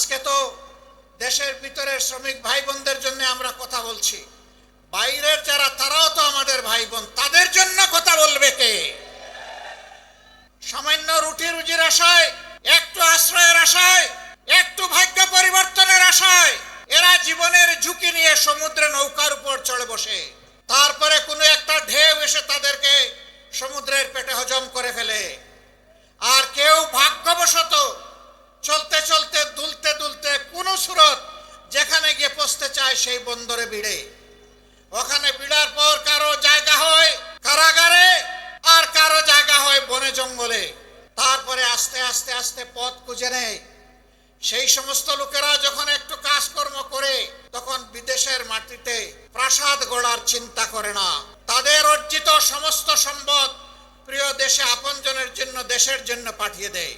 আজকে তো দেশের ভিতরের শ্রমিক ভাই বোনদের জন্য আমরা কথা বলছি, বাইরের যারা তারাও তো আমাদের ভাই বোন, তাদের জন্য কথা বলবে কে? সামান্য রুটি রুজির আশায়, একটু আশ্রয়ের আশায়, একটু ভাগ্য পরিবর্তনের আশায় এরা জীবনের ঝুঁকি নিয়ে সমুদ্রে নৌকার উপর চড়ে বসে, তারপরে কোনো একটা ঢেউ এসে তাদেরকে সমুদ্রের পেটে হজম করে ফেলে। আর কেউ ভাগ্যবশত চলতে চলতে দুলতে দুলতে কোন সুরত যেখানে গিয়ে পৌঁছতে চায় সেই বন্দরে ভিড়ে, ওখানে ভিড়ার পর কারো জায়গা হয় কারাগারে, আর কারো জায়গা হয় বনে জঙ্গলে। তারপরে আস্তে আস্তে আস্তে পথ খুঁজে নেয়। সেই সমস্ত লোকেরা যখন একটু কাজকর্ম করে, তখন বিদেশের মাটিতে প্রাসাদ গড়ার চিন্তা করে না। তাদের অর্জিত সমস্ত সম্পদ প্রিয় দেশে আপনজনের জন্য, দেশের জন্য পাঠিয়ে দেয়।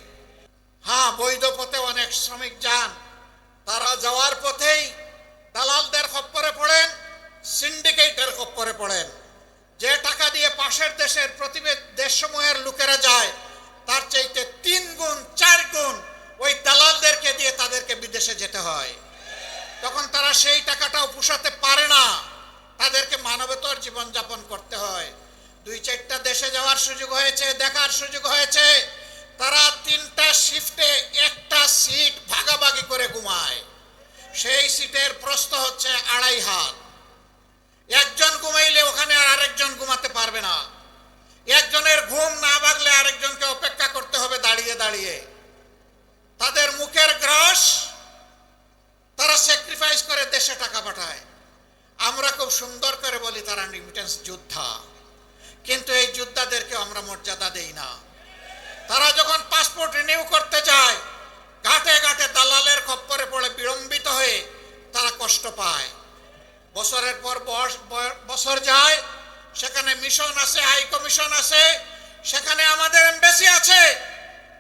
হ্যাঁ, বৈধ পথে অনেক শ্রমিক যান, তারা যাওয়ার পথেই দালালদের খপ্পরে পড়েন, সিন্ডিকেটের খপ্পরে পড়েন। যে টাকা দিয়ে পাশের দেশের প্রতিবেশী দেশসমূহের লোকেরা যায়, তার চাইতে 3 গুণ 4 গুণ ওই দালালদেরকে দিয়ে তাদেরকে বিদেশে যেতে হয়। তখন তারা সেই টাকাটাও পোষাতে পারে না, তাদেরকে মানবেতর জীবনযাপন করতে হয়। 2-4টা দেশে যাওয়ার সুযোগ হয়েছে, দেখার সুযোগ হয়েছে, তারা 3টা শিফটে একটা সিট ভাগাভাগি করে ঘুমায়। সেই সিটের প্রস্থ হচ্ছে 2.5 হাত। একজন ঘুমাইলে ওখানে আর আরেকজন ঘুমাতে পারবে না। একজনের ঘুম না ভাগলে আরেকজনকে অপেক্ষা করতে হবে দাঁড়িয়ে দাঁড়িয়ে। তাদের মুখের গ্রাস তারা স্যাক্রিফাইস করে দেশে টাকা পাঠায়। আমরা খুব সুন্দর করে বলি তারা রিমিটেন্স যোদ্ধা, কিন্তু এই যোদ্ধাদেরকে আমরা মর্যাদা দেই না। তারা যখন পাসপোর্ট রিনিউ করতে যায়, ঘাটে ঘাটে দালালের খপ্পরে পড়ে বিড়ম্বিত হয়ে তারা কষ্ট পায়। বছরের পর বছর যায়, সেখানে মিশন আছে, হাই কমিশন আছে, সেখানে আমাদের এমবাসি আছে,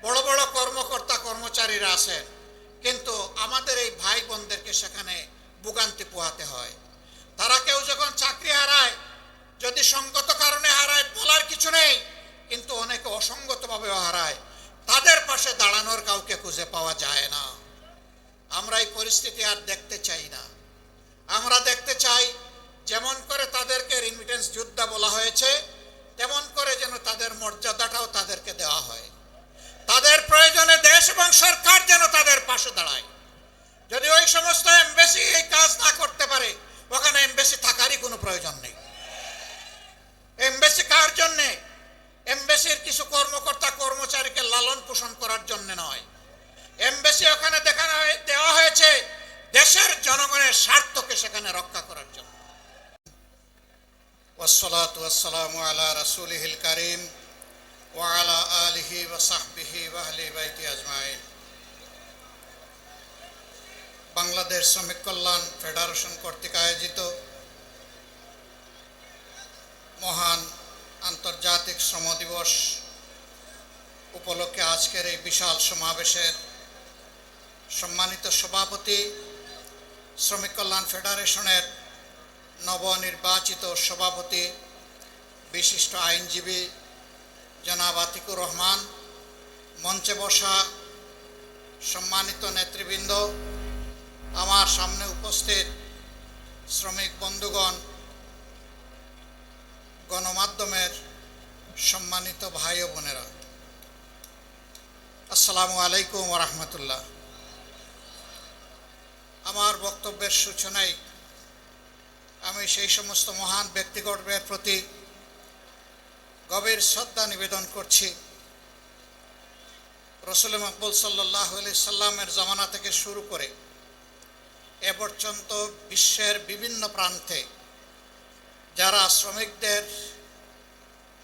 বড় বড় কর্মকর্তা কর্মচারীরা আছেন, কিন্তু আমাদের এই ভাই বোনদেরকে সেখানে ভোগান্তি পোহাতে হয়। তারা কেউ যখন চাকরি হারায়, যদি সঙ্গত কারণে হারায় বলার কিছু নেই, কিন্তু অনেকে অসঙ্গতভাবেও হারায়, তাদের পাশে দাঁড়ানোর কাউকে খুঁজে পাওয়া যায় না। আমরা এই পরিস্থিতি আর দেখতে চাই না। আমরা দেখতে চাই যেমন করে তাদেরকে রিমিটেন্স যোদ্ধা বলা হয়েছে, তেমন করে যেন তাদের মর্যাদাটাও তাদেরকে দেওয়া হয়। তাদের প্রয়োজনে দেশ এবং সরকার যেন তাদের পাশে দাঁড়ায়। যদি ওই সমস্ত এমবাসি এই কাজ না করতে পারে, ওখানে এমবাসি থাকারই কোনো প্রয়োজন নেই। এমবাসি কার জন্যে? এমবাসির কিছু কর্মকর্তা কর্মচারীকে লালন পোষণ করার জন্য নয়। এমবাসি ওখানে দেওয়া হয়েছে দেশের জনগণের স্বার্থকে সেখানে রক্ষা করার জন্য। ওয়াসসালাতু ওয়াসসালামু আলা রাসূলিহিল কারীম ওয়া আলা আলিহি ওয়া সাহবিহি ওয়া আহলি বাইতি আজমাইন। বাংলাদেশ শ্রমিক কল্যাণ ফেডারেশন কর্তৃক আয়োজিত মহান আন্তর্জাতিক শ্রম দিবস উপলক্ষে আজকের এই বিশাল সমাবেশের সম্মানিত সভাপতি, শ্রমিক কল্যাণ ফেডারেশনের নবনির্বাচিত সভাপতি, বিশিষ্ট আইনজীবী জনাব আতিকুর রহমান, মঞ্চে বসা সম্মানিত নেতৃবৃন্দ, আমার সামনে উপস্থিত শ্রমিক বন্ধুগণ, গণমাধ্যমের সম্মানিত ভাই ও বোনেরা, আসসালামু আলাইকুম ওয়া রাহমাতুল্লাহ। আমার বক্তব্যের সূচনায় আমি সেই সমস্ত মহান ব্যক্তিগণের প্রতি গভীর শ্রদ্ধা নিবেদন করছি। রাসূল মকবুল সাল্লাল্লাহু আলাইহি সাল্লামের জামানা থেকে শুরু করে এ পর্যন্ত বিশ্বের বিভিন্ন প্রান্তে যারা শ্রমিকদের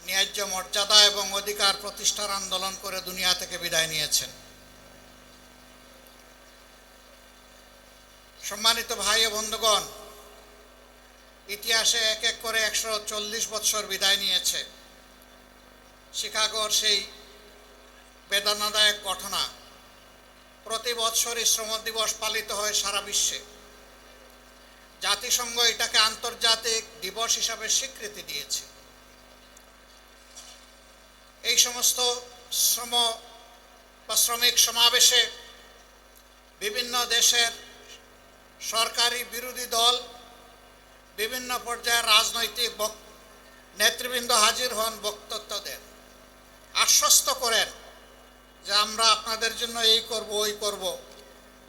ন্যায্য মর্যাদা এবং অধিকার প্রতিষ্ঠার আন্দোলন করে দুনিয়া থেকে বিদায় নিয়েছেন। সম্মানিত ভাই ও বন্ধুগণ, ইতিহাসে এক এক করে 140 বৎসর বিদায় নিয়েছে। শিকাগোর সেই বেদনাদায়ক ঘটনা, প্রতি বৎসরই শ্রম দিবস পালিত হয় সারা বিশ্বে। জাতিসংঘ এটাকে আন্তর্জাতিক দিবস হিসাবে স্বীকৃতি দিয়েছে। এই সমস্ত শ্রমিক সমাবেশে বিভিন্ন দেশের সরকারি বিরোধী দল, বিভিন্ন পর্যায়ের রাজনৈতিক নেতৃবৃন্দ হাজির হন, বক্তব্য দেন, আশ্বস্ত করেন যে আমরা আপনাদের জন্য এই করব ওই করব,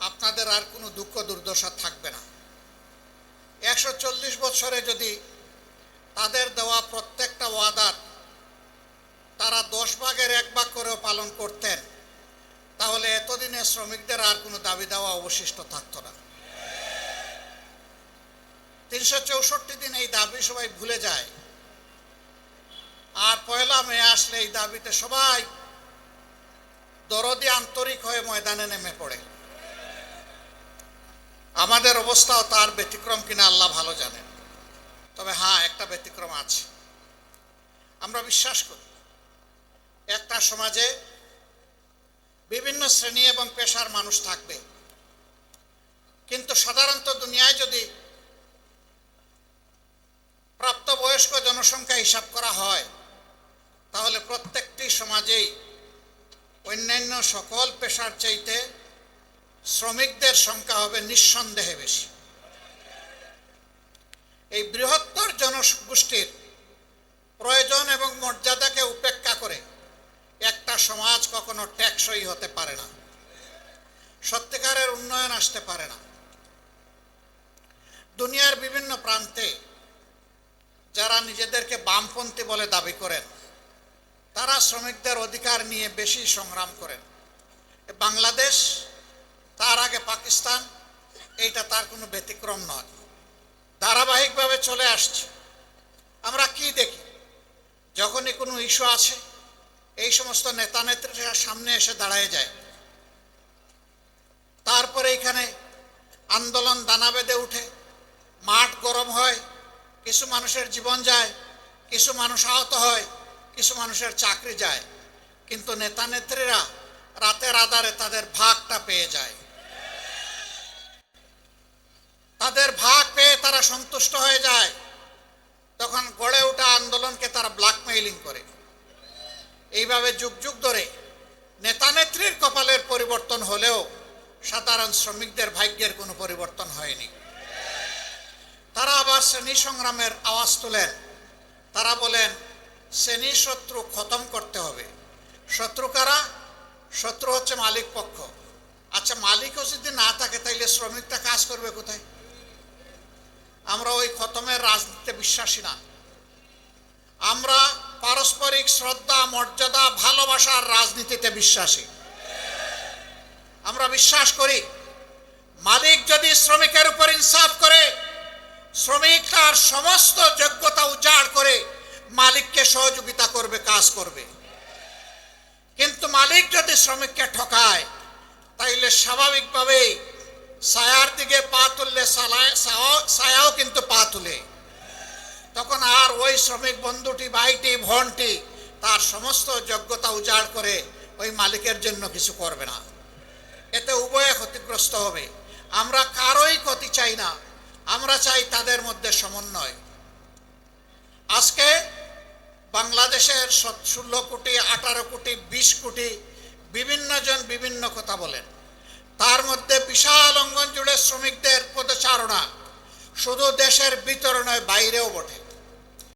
আপনাদের আর কোনো দুঃখ দুর্দশা থাকবে না। 140 বছরে যদি তাদের দেওয়া প্রত্যেকটা ওয়াদার তারা 10 ভাগের 1 ভাগ করেও পালন করতেন, তাহলে এতদিনে শ্রমিকদের আর কোনো দাবি দেওয়া অবশিষ্ট থাকতো না। 364 দিন এই দাবি সবাই ভুলে যায়, আর 1 মে আসলে এই দাবিতে সবাই দরদি আন্তরিক হয়ে ময়দানে নেমে পড়ে। আমাদের অবস্থাও তার ব্যতিক্রম কিনা আল্লাহ ভালো জানেন। তবে হ্যাঁ, একটা ব্যতিক্রম আছে। আমরা বিশ্বাস করি একটা সমাজে বিভিন্ন শ্রেণী এবং পেশার মানুষ থাকবে, কিন্তু সাধারণত দুনিয়ায় যদি প্রাপ্তবয়স্ক জনসংখ্যা হিসাব করা হয়, তাহলে প্রত্যেকটি সমাজেই অন্যান্য সকল পেশার চাইতে শ্রমিকদের সংখ্যা হবে নিঃসন্দেহে বেশি। এই বৃহত্তর জনগোষ্ঠীর প্রয়োজন এবং মর্যাদাকে উপেক্ষা করে একটা সমাজ কখনো টেকসই হতে পারে না, সত্যিকারের উন্নয়ন আসতে পারে না। দুনিয়ার বিভিন্ন প্রান্তে যারা নিজেদেরকে বামপন্থী বলে দাবি করেন, তারা শ্রমিকদের অধিকার নিয়ে বেশি সংগ্রাম করেন। বাংলাদেশ, তার আগে পাকিস্তান, এইটা তার কোনো ব্যতিক্রম নয়, ধারাবাহিকভাবে চলে আসছে। আমরা কি দেখি, যখনই কোনো ইস্যু আছে এই সমস্ত নেতা নেত্রীরা সামনে এসে দাঁড়ায় যায়, তারপরে এখানে আন্দোলন দানা বেঁধে উঠে, মাঠ গরম হয়, কিছু মানুষের জীবন যায়, কিছু মানুষ আহত হয়, কিছু মানুষের চাকরি যায়, কিন্তু নেতা নেত্রীরা রাতের আধারে তাদের ভাগটা পেয়ে যায়। তাদের ভাগ পেয়ে তারা সন্তুষ্ট হয়ে যায়, তখন গড়ে ওঠা আন্দোলনকে তারা ব্ল্যাকমেইলিং করে। এইভাবে যুগ যুগ ধরে নেতা নেত্রীর কপালের পরিবর্তন হলেও সাধারণ শ্রমিকদের ভাগ্যের কোনো পরিবর্তন হয়নি। তারা আবার শ্রেণী সংগ্রামের আওয়াজ তোলেন। তারা বলেন শ্রেণী শত্রু খতম করতে হবে। শত্রু কারা? শত্রু হচ্ছে মালিক পক্ষ। আচ্ছা, মালিকও যদি না থাকে তাইলে শ্রমিকটা কাজ করবে কোথায়? আমরা ওই খতমের রাজনীতিতে বিশ্বাসী না। আমরা পারস্পরিক শ্রদ্ধা, মর্যাদা, ভালোবাসার রাজনীতিতে বিশ্বাসী। আমরা বিশ্বাস করি মালিক যদি শ্রমিকের উপর ইনসাফ করে, শ্রমিক তার সমস্ত যোগ্যতা উজাড় করে মালিককে সহযোগিতা করবে, কাজ করবে। কিন্তু মালিক যদি শ্রমিককে ঠকায়, তাইলে স্বাভাবিকভাবেই ছায়ার দিকে পা তুললে ছায়াও কিন্তু পা তুলে। তখন আর ওই শ্রমিক বন্ধুটি, ভাইটি, বোনটি তার সমস্ত যোগ্যতা উজাড় করে ওই মালিকের জন্য কিছু করবে না। এতে উভয়ে ক্ষতিগ্রস্ত হবে। আমরা কারোই ক্ষতি চাই না, আমরা চাই তাদের মধ্যে সমন্বয়। আজকে বাংলাদেশের 16 কোটি, 18 কোটি, 20 কোটি বিভিন্ন জন বিভিন্ন কথা বলেন। তার মধ্যে বিশাল অঙ্গন জুড়ে শ্রমিকদের পদচারণা শুধু দেশের ভিতরে নয়, বাইরেও বটে।